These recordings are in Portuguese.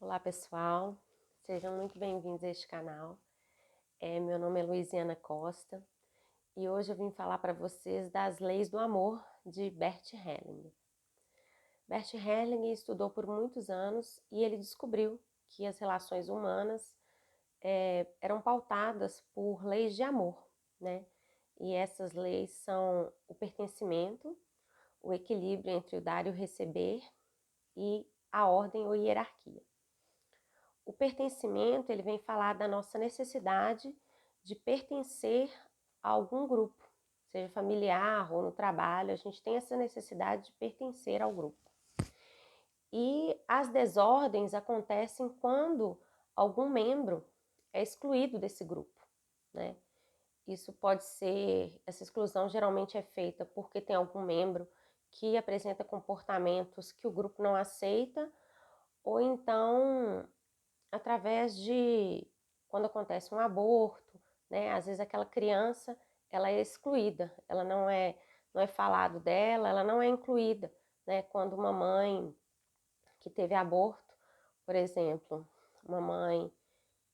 Olá pessoal, sejam muito bem-vindos a este canal. Meu nome é Luiziana Costa e hoje eu vim falar para vocês das leis do amor de Bert Hellinger. Bert Hellinger estudou por muitos anos e ele descobriu que as relações humanas eram pautadas por leis de amor, né? E essas leis são o pertencimento, o equilíbrio entre o dar e o receber e a ordem ou hierarquia. O pertencimento, ele vem falar da nossa necessidade de pertencer a algum grupo, seja familiar ou no trabalho, a gente tem essa necessidade de pertencer ao grupo. E as desordens acontecem quando algum membro é excluído desse grupo, né? Isso pode ser, essa exclusão geralmente é feita porque tem algum membro que apresenta comportamentos que o grupo não aceita, ou então através de quando acontece um aborto, né? Às vezes aquela criança, ela é excluída, ela não é falado dela, ela não é incluída, né? Quando uma mãe que teve aborto, por exemplo, uma mãe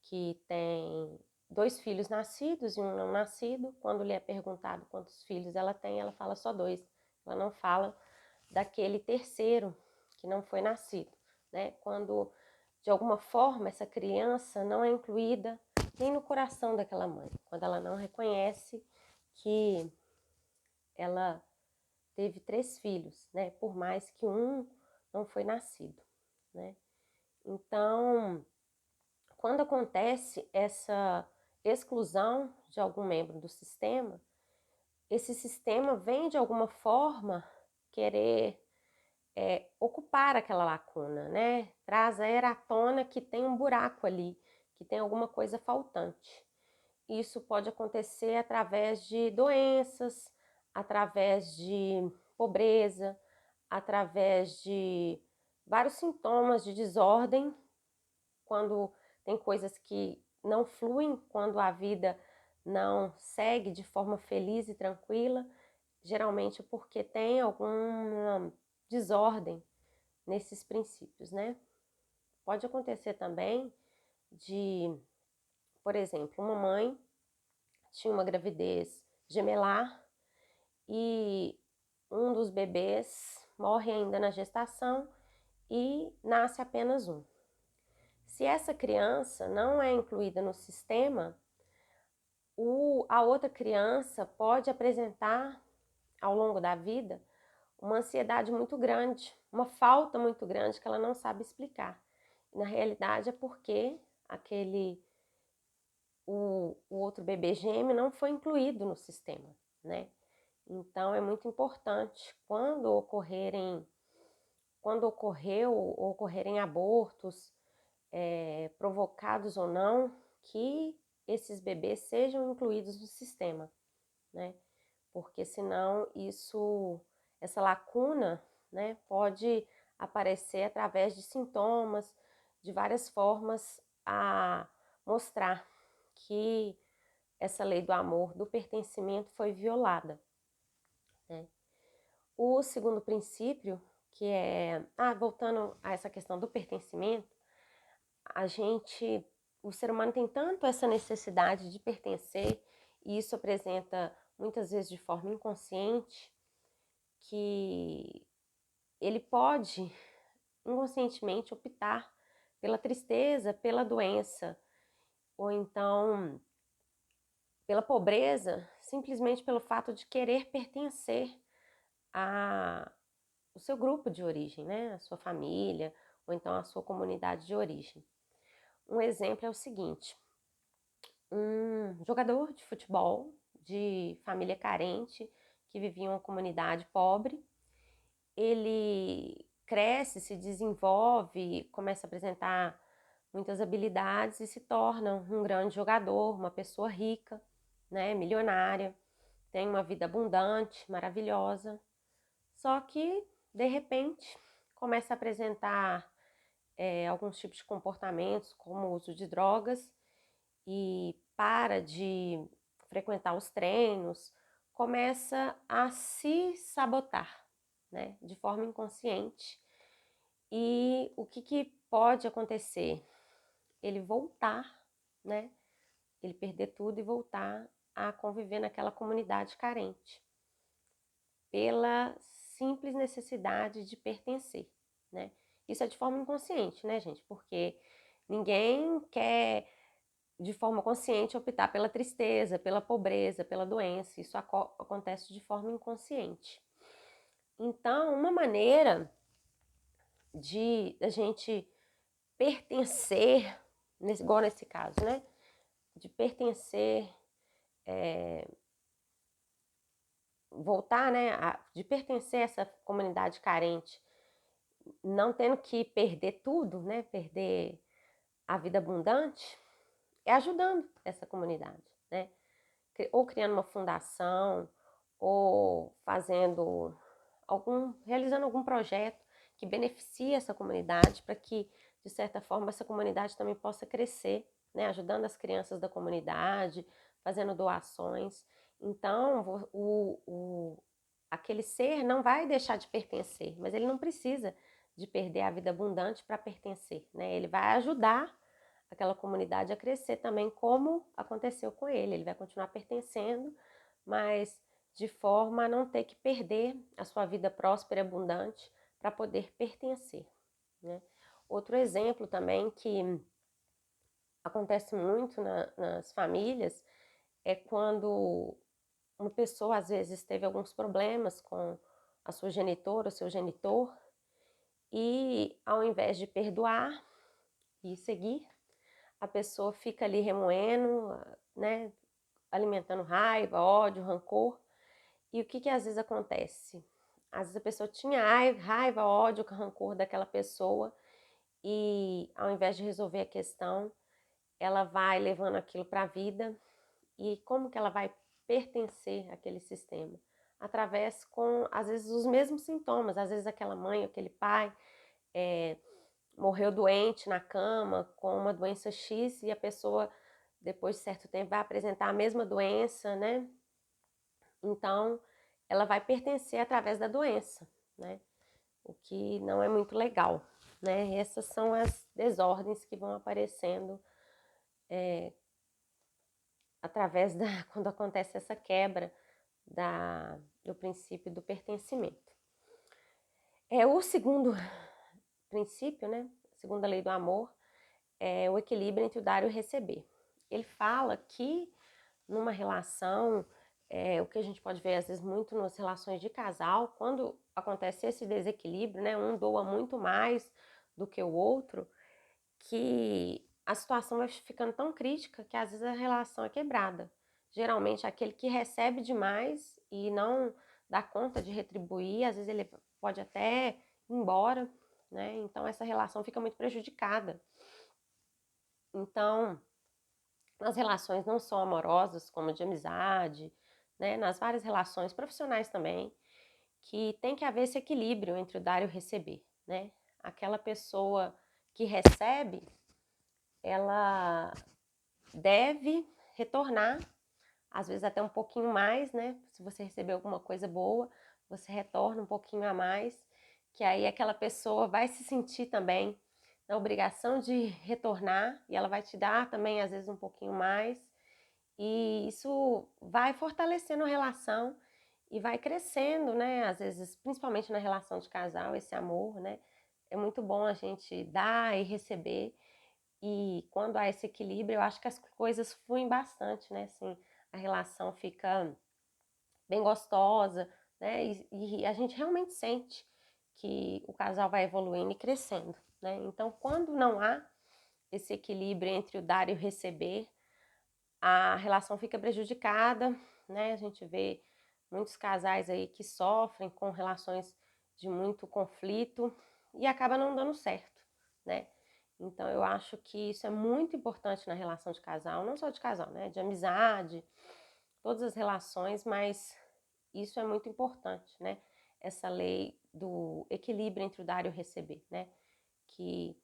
que tem 2 filhos nascidos e um não nascido, quando lhe é perguntado quantos filhos ela tem, ela fala só 2. Ela não fala daquele terceiro que não foi nascido, né? Quando de alguma forma essa criança não é incluída nem no coração daquela mãe, quando ela não reconhece que ela teve 3 filhos, né? Por mais que um não foi nascido, né? Então, quando acontece essa exclusão de algum membro do sistema, esse sistema vem de alguma forma querer ocupar aquela lacuna, né? Trazer à tona que tem um buraco ali, que tem alguma coisa faltante. Isso pode acontecer através de doenças, através de pobreza, através de vários sintomas de desordem, quando tem coisas que não fluem, quando a vida não segue de forma feliz e tranquila, geralmente porque tem alguma desordem nesses princípios, né? Pode acontecer também de, por exemplo, uma mãe tinha uma gravidez gemelar e um dos bebês morre ainda na gestação e nasce apenas um. Se essa criança não é incluída no sistema, a outra criança pode apresentar, ao longo da vida, uma ansiedade muito grande, uma falta muito grande que ela não sabe explicar. Na realidade é porque o outro bebê gêmeo não foi incluído no sistema, né? Então é muito importante ocorrerem abortos, provocados ou não, que esses bebês sejam incluídos no sistema, né? Porque senão essa lacuna, né, pode aparecer através de sintomas, de várias formas a mostrar que essa lei do amor, do pertencimento foi violada, né? O segundo princípio, que é, voltando a essa questão do pertencimento, o ser humano tem tanto essa necessidade de pertencer, e isso apresenta muitas vezes de forma inconsciente, que ele pode inconscientemente optar pela tristeza, pela doença, ou então pela pobreza, simplesmente pelo fato de querer pertencer ao seu grupo de origem, né? A sua família, ou então a sua comunidade de origem. Um exemplo é o seguinte: um jogador de futebol de família carente, que vivia em uma comunidade pobre, ele cresce, se desenvolve, começa a apresentar muitas habilidades e se torna um grande jogador, uma pessoa rica, né, milionária, tem uma vida abundante, maravilhosa. Só que, de repente, começa a apresentar alguns tipos de comportamentos, como o uso de drogas, e para de frequentar os treinos, começa a se sabotar, né, de forma inconsciente, E o que pode acontecer? Ele voltar, né? Ele perder tudo e voltar a conviver naquela comunidade carente, pela simples necessidade de pertencer, né? Isso é de forma inconsciente, né, gente? Porque ninguém quer, de forma consciente, optar pela tristeza, pela pobreza, pela doença. Isso acontece de forma inconsciente. Então, uma maneira de a gente pertencer, igual nesse caso, né? De pertencer, voltar, né? De pertencer a essa comunidade carente, não tendo que perder tudo, né? Perder a vida abundante, é ajudando essa comunidade, né? Ou criando uma fundação, ou realizando algum projeto que beneficie essa comunidade, para que, de certa forma, essa comunidade também possa crescer, né? Ajudando as crianças da comunidade, fazendo doações. Então, aquele ser não vai deixar de pertencer, mas ele não precisa de perder a vida abundante para pertencer, né? Ele vai ajudar aquela comunidade a crescer também, como aconteceu com ele. Ele vai continuar pertencendo, mas de forma a não ter que perder a sua vida próspera e abundante para poder pertencer, né? Outro exemplo também que acontece muito nas famílias é quando uma pessoa às vezes teve alguns problemas com a sua genitora, o seu genitor, e ao invés de perdoar e seguir, a pessoa fica ali remoendo, né, alimentando raiva, ódio, rancor. E o que às vezes acontece? Às vezes a pessoa tinha raiva, ódio, rancor daquela pessoa, e ao invés de resolver a questão, ela vai levando aquilo para a vida. E como que ela vai pertencer àquele sistema? Através com, às vezes, os mesmos sintomas. Às vezes aquela mãe, aquele pai morreu doente na cama com uma doença X, e a pessoa, depois de certo tempo, vai apresentar a mesma doença, né? Então, ela vai pertencer através da doença, né? O que não é muito legal, né? Essas são as desordens que vão aparecendo através quando acontece essa quebra do princípio do pertencimento. O segundo princípio, né? A segunda lei do amor, é o equilíbrio entre o dar e o receber. Ele fala que numa relação, o que a gente pode ver às vezes muito nas relações de casal, quando acontece esse desequilíbrio, né, um doa muito mais do que o outro, que a situação vai ficando tão crítica que às vezes a relação é quebrada. Geralmente aquele que recebe demais e não dá conta de retribuir, às vezes ele pode até ir embora, né? Então essa relação fica muito prejudicada. Então, nas relações não só amorosas, como de amizade, né, nas várias relações profissionais também, que tem que haver esse equilíbrio entre o dar e o receber, né? Aquela pessoa que recebe, ela deve retornar, às vezes até um pouquinho mais, né? Se você receber alguma coisa boa, você retorna um pouquinho a mais, que aí aquela pessoa vai se sentir também na obrigação de retornar, e ela vai te dar também às vezes um pouquinho mais, e isso vai fortalecendo a relação e vai crescendo, né? Às vezes, principalmente na relação de casal, esse amor, né? É muito bom a gente dar e receber, e quando há esse equilíbrio, eu acho que as coisas fluem bastante, né? Assim, a relação fica bem gostosa, né? E a gente realmente sente que o casal vai evoluindo e crescendo, né? Então, quando não há esse equilíbrio entre o dar e o receber, a relação fica prejudicada, né? A gente vê muitos casais aí que sofrem com relações de muito conflito e acaba não dando certo, né? Então eu acho que isso é muito importante na relação de casal, não só de casal, né? De amizade, todas as relações, mas isso é muito importante, né? Essa lei do equilíbrio entre o dar e o receber, né? Que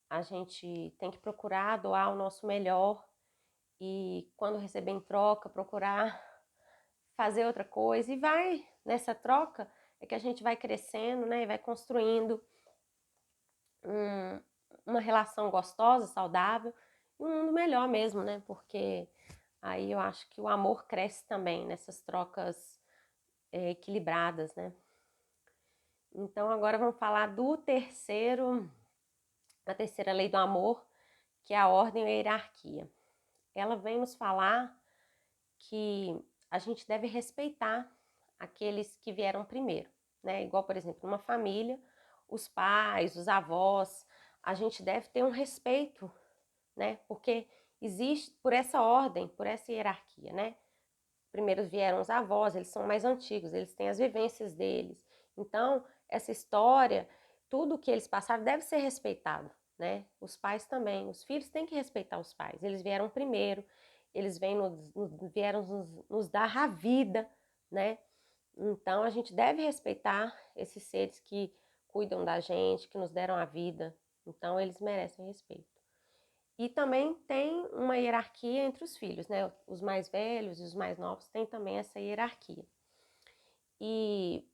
a gente tem que procurar doar o nosso melhor, e quando receber em troca, procurar fazer outra coisa, e vai nessa troca é que a gente vai crescendo, né, e vai construindo uma relação gostosa, saudável, e um mundo melhor mesmo, né? Porque aí eu acho que o amor cresce também nessas trocas equilibradas, né? Então agora vamos falar da terceira lei do amor, que é a ordem e a hierarquia. Ela vem nos falar que a gente deve respeitar aqueles que vieram primeiro, né? Igual, por exemplo, numa família, os pais, os avós, a gente deve ter um respeito, né? Porque existe por essa ordem, por essa hierarquia, né? Primeiro vieram os avós, eles são mais antigos, eles têm as vivências deles. Então, essa história, tudo que eles passaram deve ser respeitado, né? Os pais também, os filhos têm que respeitar os pais. Eles vieram primeiro, eles vieram nos dar a vida, né? Então, a gente deve respeitar esses seres que cuidam da gente, que nos deram a vida. Então, eles merecem respeito. E também tem uma hierarquia entre os filhos, né? Os mais velhos e os mais novos têm também essa hierarquia. E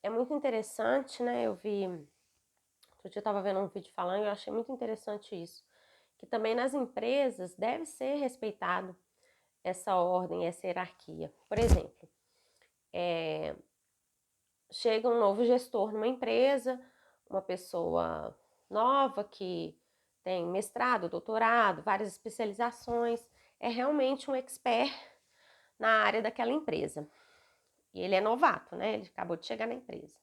é muito interessante, né? Outro dia eu estava vendo um vídeo falando e eu achei muito interessante isso. Que também nas empresas deve ser respeitado essa ordem, essa hierarquia. Por exemplo, chega um novo gestor numa empresa, uma pessoa nova que tem mestrado, doutorado, várias especializações, é realmente um expert na área daquela empresa. E ele é novato, né? Ele acabou de chegar na empresa.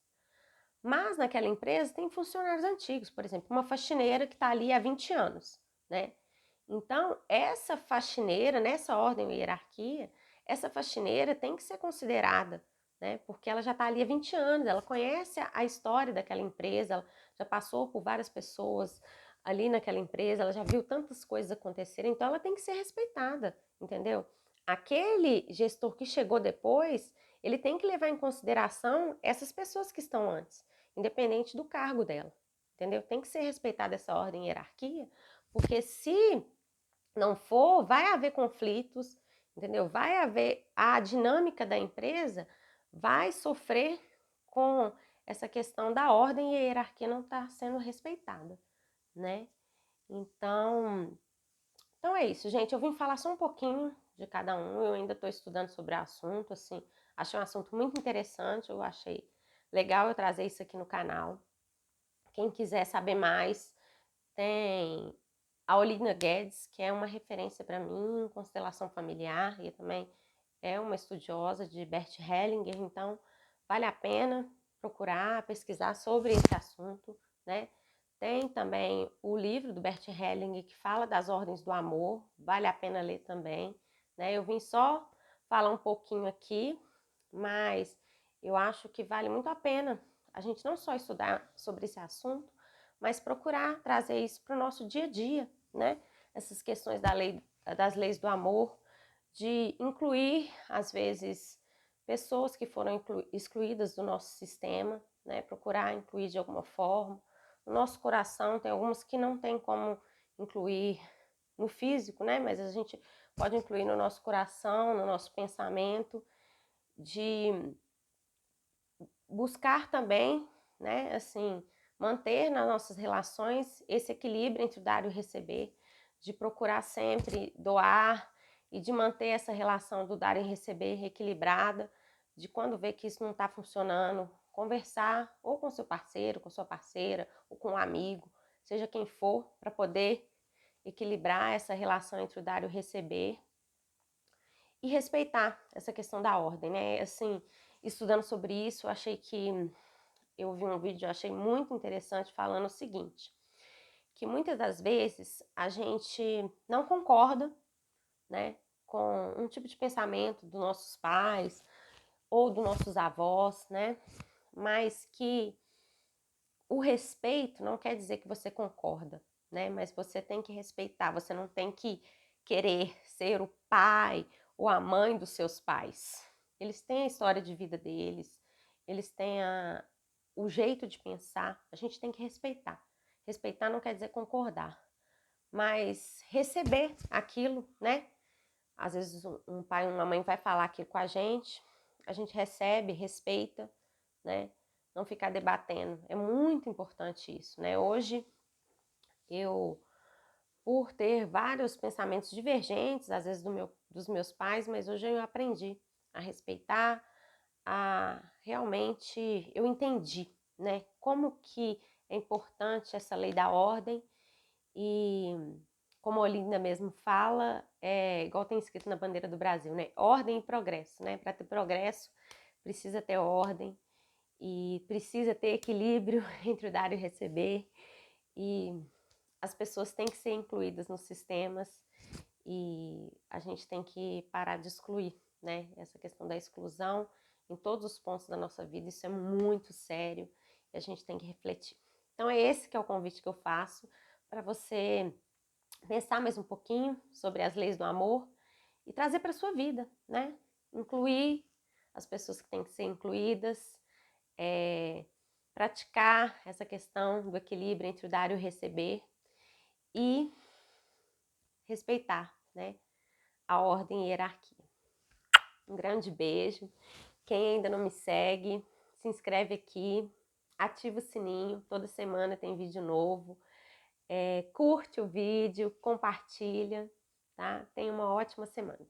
Mas naquela empresa tem funcionários antigos, por exemplo, uma faxineira que está ali há 20 anos, né? Então, essa faxineira, nessa ordem e hierarquia, essa faxineira tem que ser considerada, né? Porque ela já está ali há 20 anos, ela conhece a história daquela empresa, ela já passou por várias pessoas ali naquela empresa, ela já viu tantas coisas acontecerem, então ela tem que ser respeitada, entendeu? Aquele gestor que chegou depois, ele tem que levar em consideração essas pessoas que estão antes, independente do cargo dela, entendeu? Tem que ser respeitada essa ordem e hierarquia, porque se não for, vai haver conflitos, entendeu? Vai haver a dinâmica da empresa vai sofrer com essa questão da ordem e a hierarquia não estar sendo respeitada, né? Então é isso, gente. Eu vim falar só um pouquinho de cada um. Eu ainda estou estudando sobre o assunto, assim, achei um assunto muito interessante. Eu achei legal eu trazer isso aqui no canal. Quem quiser saber mais, tem a Olina Guedes, que é uma referência para mim em constelação familiar e também é uma estudiosa de Bert Hellinger, então vale a pena procurar, pesquisar sobre esse assunto, né? Tem também o livro do Bert Hellinger que fala das ordens do amor, vale a pena ler também, né? Eu vim só falar um pouquinho aqui, mas eu acho que vale muito a pena a gente não só estudar sobre esse assunto, mas procurar trazer isso para o nosso dia a dia, né? Essas questões das leis do amor, de incluir, às vezes, pessoas que foram excluídas do nosso sistema, né? Procurar incluir de alguma forma. No nosso coração tem algumas que não tem como incluir no físico, né? Mas a gente pode incluir no nosso coração, no nosso pensamento, de buscar também, né? Assim, manter nas nossas relações esse equilíbrio entre o dar e o receber, de procurar sempre doar e de manter essa relação do dar e receber equilibrada, de quando vê que isso não está funcionando, conversar ou com seu parceiro, com sua parceira, ou com um amigo, seja quem for, para poder equilibrar essa relação entre o dar e o receber e respeitar essa questão da ordem, né? Assim, estudando sobre isso, eu vi um vídeo, eu achei muito interessante falando o seguinte, que muitas das vezes a gente não concorda, né, com um tipo de pensamento dos nossos pais ou dos nossos avós, né, mas que o respeito não quer dizer que você concorda, né, mas você tem que respeitar, você não tem que querer ser o pai ou a mãe dos seus pais. Eles têm a história de vida deles, eles têm o jeito de pensar, a gente tem que respeitar. Respeitar não quer dizer concordar, mas receber aquilo, né? Às vezes um pai ou uma mãe vai falar aquilo com a gente recebe, respeita, né? Não ficar debatendo. É muito importante isso, né? Hoje Eu, por ter vários pensamentos divergentes, às vezes dos meus pais, mas hoje eu aprendi a respeitar, realmente eu entendi, né, como que é importante essa lei da ordem e como a Olinda mesmo fala, igual tem escrito na bandeira do Brasil, né, ordem e progresso, né, para ter progresso precisa ter ordem e precisa ter equilíbrio entre o dar e o receber, e as pessoas têm que ser incluídas nos sistemas e a gente tem que parar de excluir, né? Essa questão da exclusão em todos os pontos da nossa vida, isso é muito sério e a gente tem que refletir. Então é esse que é o convite que eu faço para você pensar mais um pouquinho sobre as leis do amor e trazer para a sua vida, né? Incluir as pessoas que têm que ser incluídas, praticar essa questão do equilíbrio entre o dar e o receber e respeitar, né, a ordem e hierarquia. Um grande beijo. Quem ainda não me segue, se inscreve aqui, ativa o sininho, toda semana tem vídeo novo. Curte o vídeo, compartilha, tá? Tenha uma ótima semana.